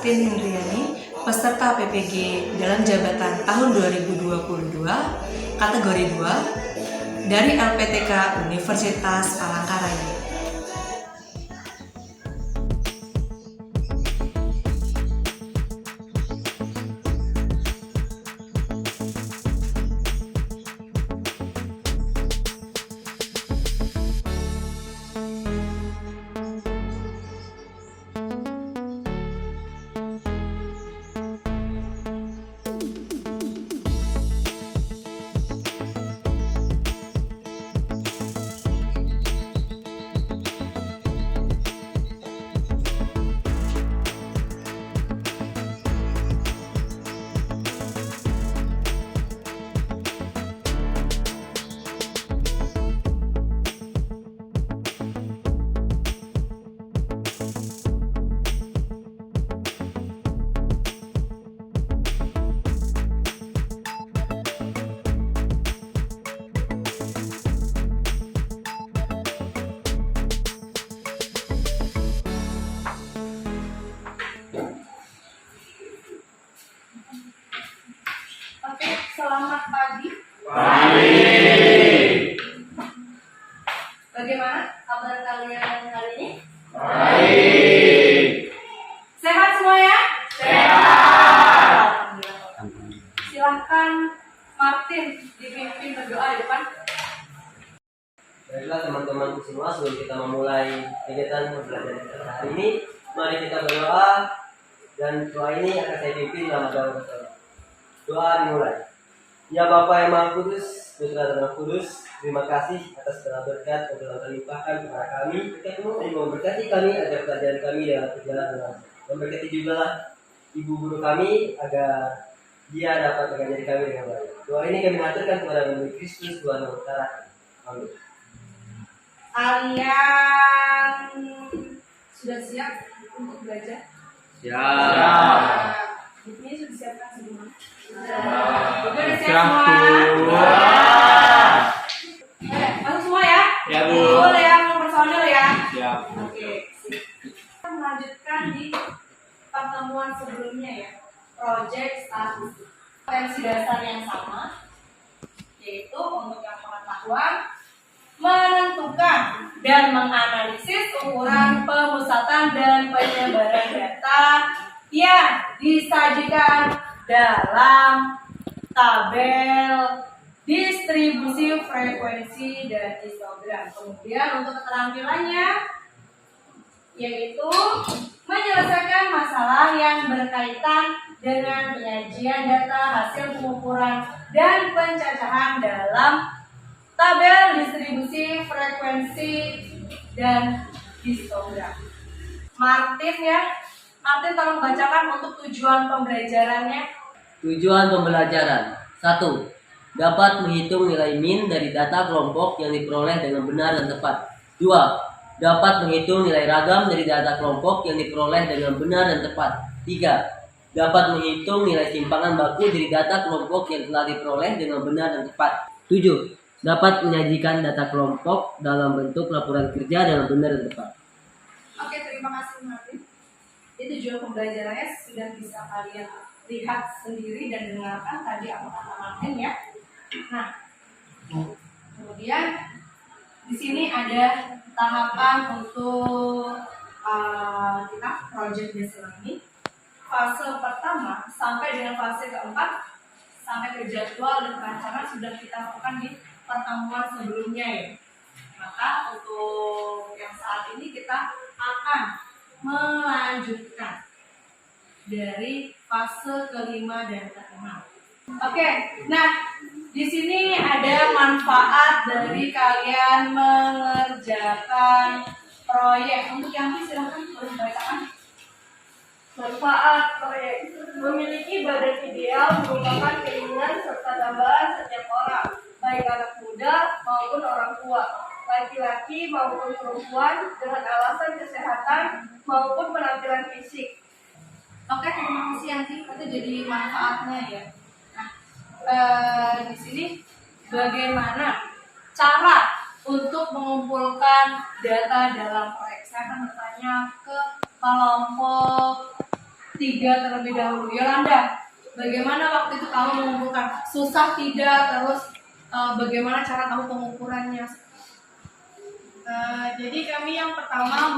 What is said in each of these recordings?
Martin Hendriani, peserta PPG dalam jabatan tahun 2022, kategori 2, dari LPTK Universitas Palangkaraya. Oke, selamat pagi. Pagi. Bagaimana kabar kalian hari ini? Baik. Sehat semua ya? Sehat. Alhamdulillah. Silahkan Martin dipimpin berdoa di depan. Baiklah teman-teman semua, sebelum kita memulai kegiatan pembelajaran kita hari ini, mari kita berdoa, dan doa ini akan saya pimpin dalam doa bersama. Doa dimulai. Ya Bapa yang Maha Kudus, Putra dan Roh Kudus, terima kasih atas segala berkat yang telah limpahkan kepada kami. Berkatmu yang memberkati kami agar pelajaran kami dalam berjalan dengan memberkati juga ibu guru kami agar dia dapat mengajari kami dengan baik. Doa ini kami aturkan kepada Nabi Kristus Tuhan yang utara. Amin. Kalian sudah siap untuk belajar? Siap. Bukunya sudah disiapkan sebelumnya? Buku udah siap semua? Oke, masuk semua ya? Ya, Bu. Boleh ya, mau personil ya? Siap. Oke, kita melanjutkan di pertemuan sebelumnya ya, project statistik. Potensi dasar yang sama, yaitu untuk yang pengetahuan, menentukan dan menganalisis ukuran pemusatan dan penyebaran data yang disajikan dalam tabel distribusi frekuensi dan histogram. Kemudian untuk keterampilannya yaitu menyelesaikan masalah yang berkaitan dengan penyajian data hasil pengukuran dan pencacahan dalam tabel distribusi frekuensi dan histogram. Martin tolong bacakan untuk tujuan pembelajarannya. Tujuan pembelajaran 1. Dapat menghitung nilai min dari data kelompok yang diperoleh dengan benar dan tepat. 2. Dapat menghitung nilai ragam dari data kelompok yang diperoleh dengan benar dan tepat. 3. Dapat menghitung nilai simpangan baku dari data kelompok yang telah diperoleh dengan benar dan tepat. 7. Dapat menyajikan data kelompok dalam bentuk laporan kerja dengan benar dan tepat. Oke, terima kasih Martin. Itu tujuan pembelajarannya sudah bisa kalian lihat sendiri dan dengarkan tadi apa kata Martin ya. Nah, kemudian di sini ada tahapan untuk kita project based learning. Fase pertama sampai dengan fase keempat sampai ke jadwal dan perancangan sudah kita lakukan di pertemuan sebelumnya ya. Maka untuk yang saat ini kita akan melanjutkan dari fase kelima dan keenam. Oke, nah di sini ada manfaat dari kalian mengerjakan proyek. Untuk yang ini silahkan boleh bacakan. Manfaat proyek memiliki badan ideal merupakan keinginan serta tambahan setiap orang, baik anak muda maupun orang tua, laki-laki maupun perempuan, dengan alasan kesehatan maupun penampilan fisik. Oke, terima kasih Yanti. Itu jadi manfaatnya ya. Nah, di sini bagaimana cara untuk mengumpulkan data dalam proyek? Saya akan bertanya ke kelompok 3 terlebih dahulu. Yolanda, bagaimana waktu itu kamu mengumpulkan? Susah tidak? Terus bagaimana cara kamu pengukurannya? Jadi kami yang pertama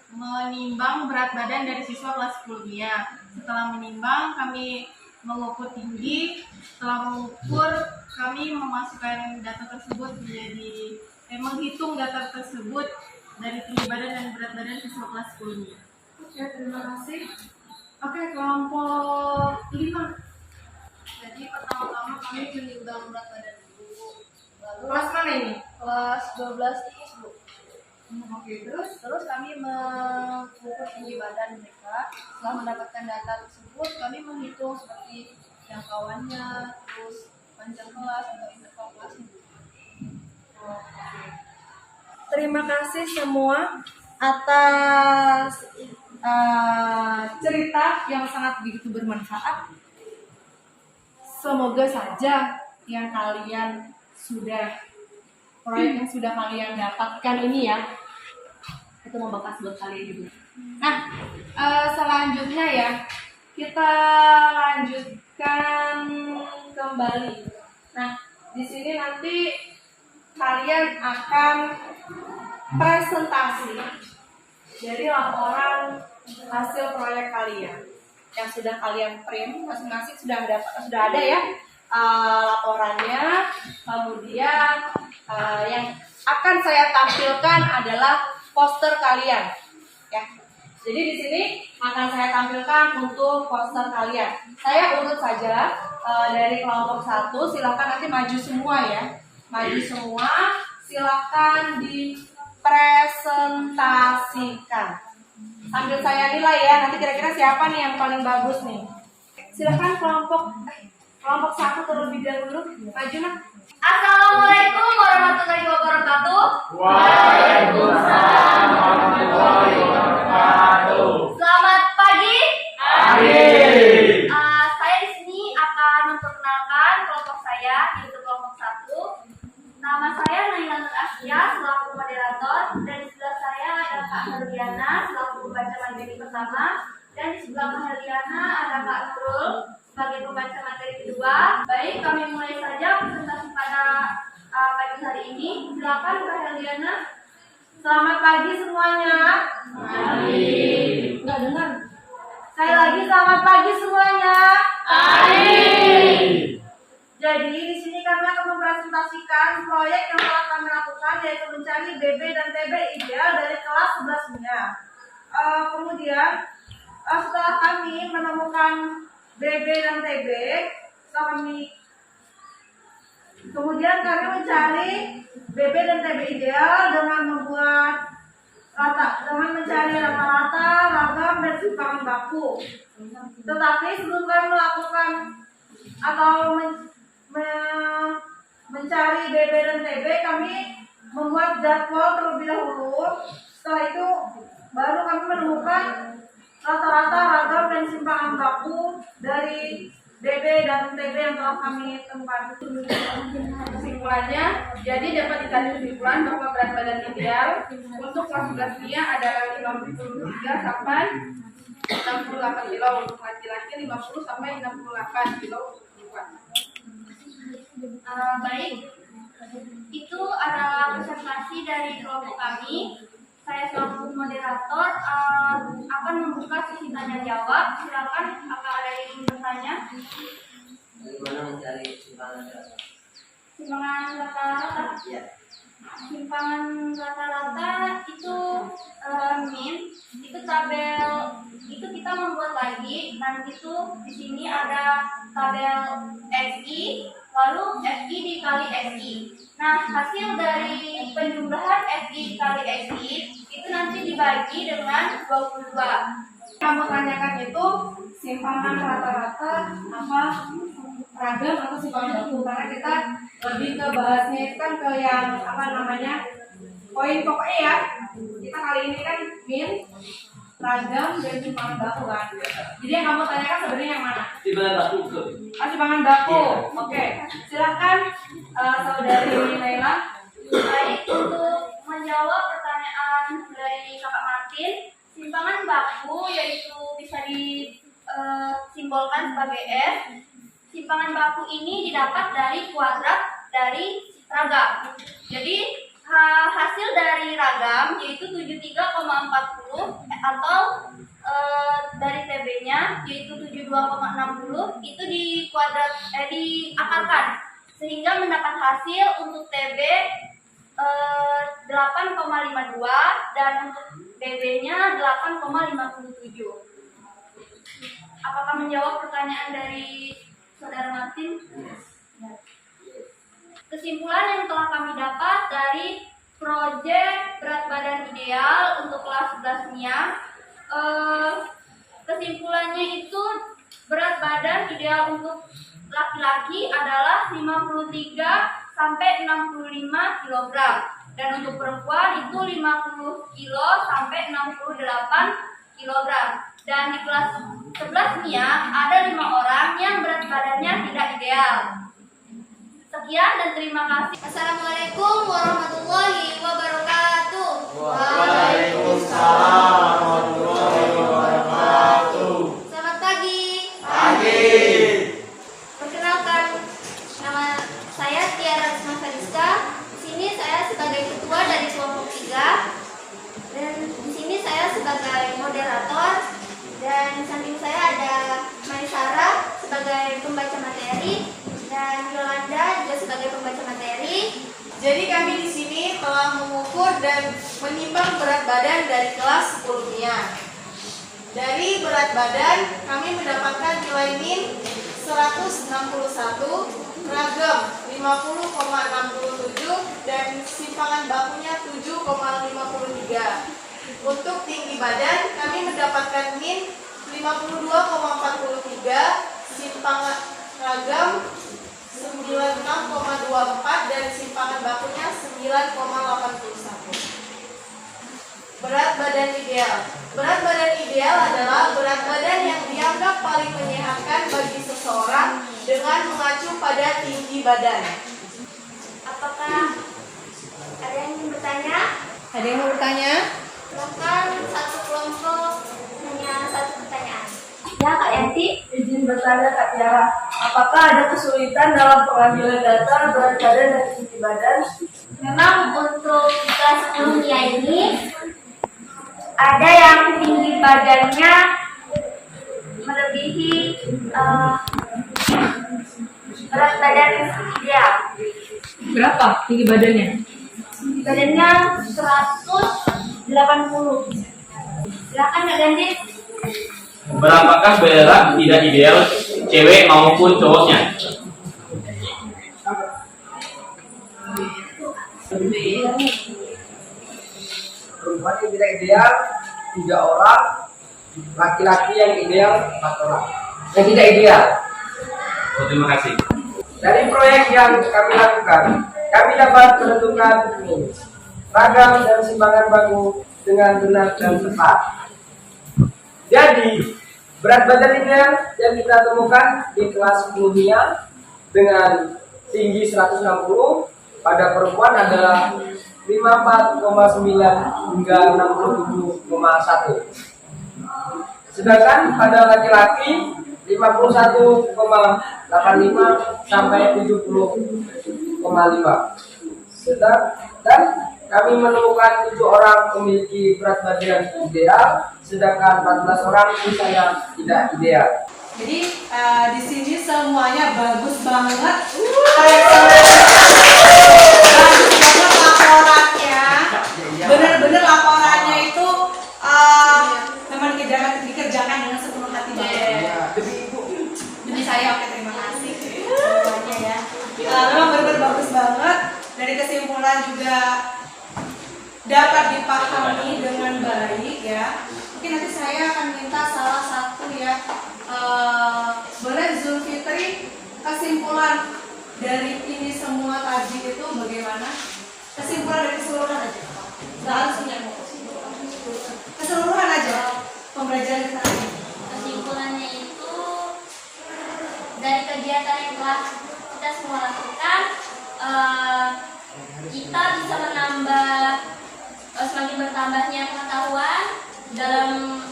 menimbang berat badan dari siswa kelas 10-nya. Setelah menimbang, kami mengukur tinggi. Setelah mengukur, kami memasukkan data tersebut menghitung data tersebut dari tinggi badan dan berat badan siswa kelas 10-nya. Oke, terima kasih. Oke, kelompok 5. Jadi pertama-tama kami menimbang berat badan dulu. Lalu Kelas mana ini? kelas 12 IS, Bu. Oke, terus? Terus kami mengukur tinggi badan mereka. Setelah mendapatkan data tersebut, kami menghitung seperti jangkauannya, terus panjang kelas atau interval kelasnya. Terima kasih semua atas cerita yang sangat begitu bermanfaat. Semoga saja yang kalian proyek yang sudah kalian dapatkan ini ya, itu membekas buat kalian juga. Nah, selanjutnya ya, kita lanjutkan kembali. Nah, di sini nanti kalian akan presentasi dari laporan hasil proyek kalian yang sudah kalian print masing-masing sudah ada ya laporannya. Kemudian yang akan saya tampilkan adalah poster kalian ya. Jadi di sini akan saya tampilkan untuk poster kalian. Saya urut saja dari kelompok 1, silakan nanti maju semua ya. Maju semua, silakan dipresentasikan. Sambil saya nilai ya, nanti kira-kira siapa nih yang paling bagus nih. Silakan kelompok 1 terlebih dahulu, maju nak. Assalamualaikum warahmatullahi wabarakatuh. Waalaikumsalam warahmatullahi wabarakatuh. Selamat pagi. Amin. Saya di sini akan memperkenalkan kelompok saya, yaitu kelompok 1. Nama saya Naila Nur Asya selaku moderator, dan di sebelah saya ada Kak Herliana selaku pembaca materi pertama, dan di sebelah Kak Herliana ada Kak Nurul sebagai pembaca materi kedua. Baik, kami mulai saja presentasi pada pagi hari ini. Silakan Kak Herliana. Selamat pagi semuanya. Amin. Nggak dengar. Sekali lagi selamat pagi semuanya. Amin. Jadi di sini kami akan mempresentasikan proyek yang telah kami lakukan, yaitu mencari BB dan TB ideal dari kelas 11-nya. Kemudian setelah kami menemukan BB dan TB, kemudian kami mencari BB dan TB ideal dengan mencari rata-rata, ragam, dan simpangan baku. Tetapi sebelum kami melakukan atau mencari BB dan TB, kami membuat jadwal terlebih dahulu. Setelah itu baru kami menemukan rata-rata, ragam, dan simpangan baku dari BB dan TB yang telah kami temukan. Kesimpulannya, jadi dapat ditarik kesimpulan bahwa berat badan ideal untuk kelas 11-nya adalah 53 sampai 68 kilo untuk laki-laki, 50 sampai 68 kilo untuk perempuan. Baik, itu adalah presentasi dari kelompok kami. Saya selaku moderator akan membuka sesi tanya jawab. Silakan, apakah ada yang ingin bertanya? Bagaimana mencari simpangan data? Simpangan rata-rata. Ya. Simpangan rata-rata itu min, itu tabel, itu kita membuat lagi. Nanti tuh di sini ada tabel SI, lalu SI dikali SI. Nah, hasil dari penjumlahan SI dikali SI itu nanti dibagi dengan 22. Kamu tanyakan itu simpangan rata-rata apa ragam atau simpangan baku, karena kita lebih ke bahasnya itu kan ke yang apa namanya poin pokoknya ya. Kita kali ini kan min, ragam, dan simpangan baku kan. Jadi yang kamu tanyakan sebenarnya yang mana? Simpangan baku betul. Simpangan baku. Iya. Oke, silakan saudari Naila. Baik, untuk menjawab pertanyaan dari Kakak Martin, simpangan baku yaitu bisa KBS. Simpangan baku ini didapat dari kuadrat dari ragam. Jadi hasil dari ragam yaitu 73,40 atau dari TB-nya yaitu 72,60 itu diakarkan sehingga mendapat hasil untuk TB 8,52 dan untuk BB-nya 8,57. Apakah menjawab pertanyaan dari Saudara Martin? Kesimpulan yang telah kami dapat dari proyek berat badan ideal untuk kelas 11 MIA, kesimpulannya itu berat badan ideal untuk laki-laki adalah 53 sampai 65 kg dan untuk perempuan itu 50 kg sampai 68 kg. Dan di kelas 11 MIA ada 5 orang yang berat badannya tidak ideal. Sekian dan terima kasih. Assalamualaikum warahmatullahi wabarakatuh. Waalaikumsalam warahmatullahi wabarakatuh. Selamat pagi. Pagi. Perkenalkan, nama saya Tiara Risma Fariska. Di sini saya sebagai ketua dari kelompok 3 dan di sini saya sebagai moderator dan di samping saya ada Maisara sebagai pembaca materi dan Yolanda juga sebagai pembaca materi. Jadi kami di sini telah mengukur dan menimbang berat badan dari kelas 10 MIA. Dari berat badan kami mendapatkan nilai min 161, ragam 50,67 dan simpangan bakunya 7,53. Untuk tinggi badan kami mendapatkan min 52,43, simpangan ragam 96,24 dan simpangan bakunya 9,81. Berat badan ideal. Berat badan ideal adalah berat badan yang dianggap paling menyehatkan bagi seseorang dengan mengacu pada tinggi badan. Apakah ada yang ingin bertanya? Ada yang mau bertanya? Silakan satu kelompok hanya satu pertanyaan. Ya Kak Yanti, izin bertanya Kak Tiara, apakah ada kesulitan dalam pengambilan data berat badan dan tinggi badan? Memang untuk kelas 10 MIA ini ada yang tinggi badannya melebihi berat badan ideal. Berapa tinggi badannya? Tinggi badannya 180. Silakan Kak Gandhi. Berapakah berat tidak ideal cewek maupun cowoknya? Perempuan yang tidak ideal 3 orang, laki-laki yang ideal 4 orang. Yang tidak ideal. Oh, terima kasih. Dari proyek yang kami lakukan, kami dapat menentukan ragam dan simpangan baku dengan benar dan tepat. Jadi, berat badan ideal yang kita temukan di kelas 10 MIA dengan tinggi 160 pada perempuan adalah 54,9 hingga 67,1. Sedangkan pada laki-laki 51,85 sampai 70,5. Dan kami menemukan 7 orang memiliki berat badan ideal, sedangkan 14 orang misalnya tidak ideal. Jadi di sini semuanya bagus banget. Bagus banget laporannya. Bener-bener laporannya itu memang dikerjakan dengan sepenuh hati banget. Demi saya, oke, terima kasih semuanya ya. Memang bener-bener bagus banget. Dari kesimpulan juga dapat dipahami dengan baik ya. Mungkin nanti saya akan minta salah satu ya, boleh Zulfitri, kesimpulan dari ini semua tadi itu bagaimana? Kesimpulan dari keseluruhan aja, nggak harus punya keseluruhan aja pembelajaran kita tadi. Kesimpulannya itu dari kegiatan yang telah kita semua lakukan, kita bisa menambah semakin bertambahnya pengetahuan dalam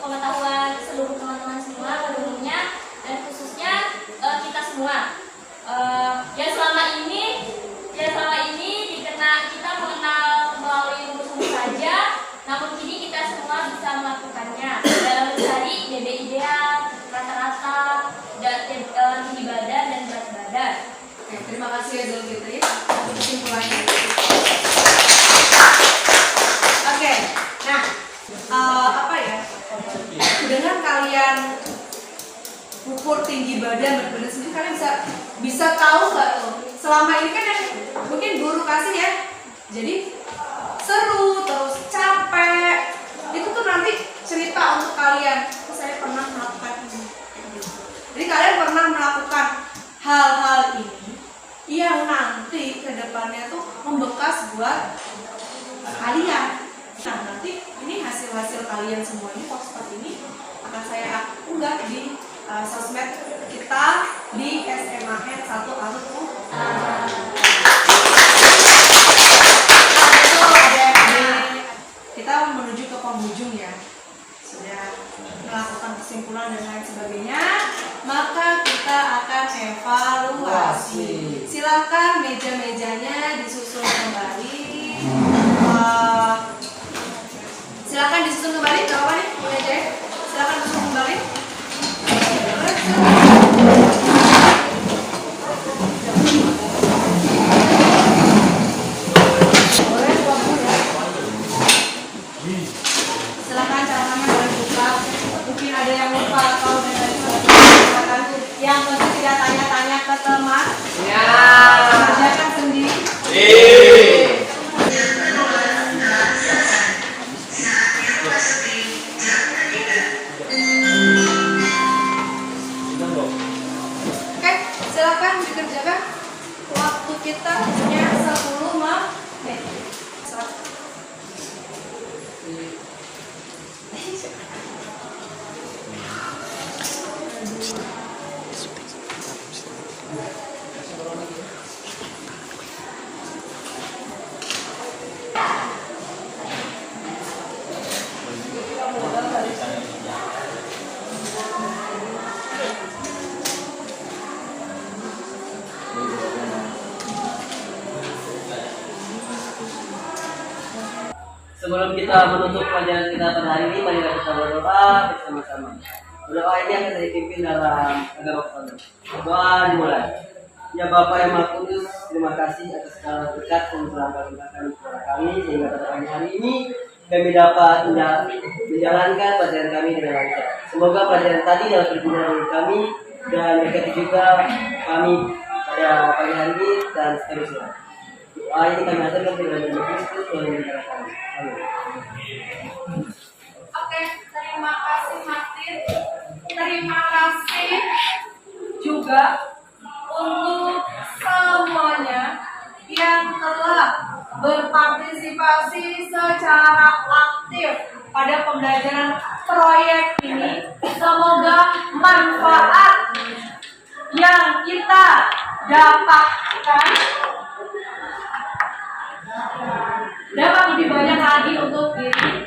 pengetahuan seluruh teman-teman semua pada umumnya, dan Terima kasih ya Zulfitri untuk kesimpulannya. Oke, nah apa ya? Dengan kalian ukur tinggi badan berat badan sendiri, kalian bisa tahu nggak tuh? Selama ini kan yang mungkin guru kasih ya, jadi seru terus capek. Itu tuh nanti cerita untuk kalian. Saya pernah melakukan ini. Jadi kalian pernah melakukan hal-hal ini yang nanti kedepannya tuh membekas buat kalian. Nah nanti ini hasil-hasil kalian semua ini post ini akan saya unggah di sosmed kita di SMAN 1 Arut. Kita menuju ke penghujung ya. Sudah melakukan kesimpulan dan lain sebagainya, maka kita akan evaluasi. Silakan meja-mejanya disusun kembali. Silakan disusun kembali. Gak apa nih meja? Silakan disusun kembali. Silakan caranya boleh buka. Mungkin ada yang lupa atau silakan. Yang penting tidak tanya-tanya ke teman. Ya. Kerjakan sendiri. Oke, silakan dikerjakan. Waktu kita hanya 10 menit. Sebelum kita menutup pelajaran kita pada hari ini, mari kita berdoa bersama-sama. Doa ini akan saya pimpin dalam agama Islam. Doa dimulai. Ya Bapa yang Maha Kudus, terima kasih atas segala berkat yang telah Kau kepada kami sehingga pada pagi hari ini kami dapat menjalankan pelajaran kami dengan lancar. Semoga pelajaran tadi dapat berguna bagi kami dan berkati juga kami pada pagi hari ini dan seterusnya. Doa ini kami aturkan dalam nama Kristus Tuhan yang kami. Amin. Oke, terima kasih Martin. Terima kasih juga untuk semuanya yang telah berpartisipasi secara aktif pada pembelajaran proyek ini. Semoga manfaat yang kita dapatkan dapat lebih banyak lagi untuk diri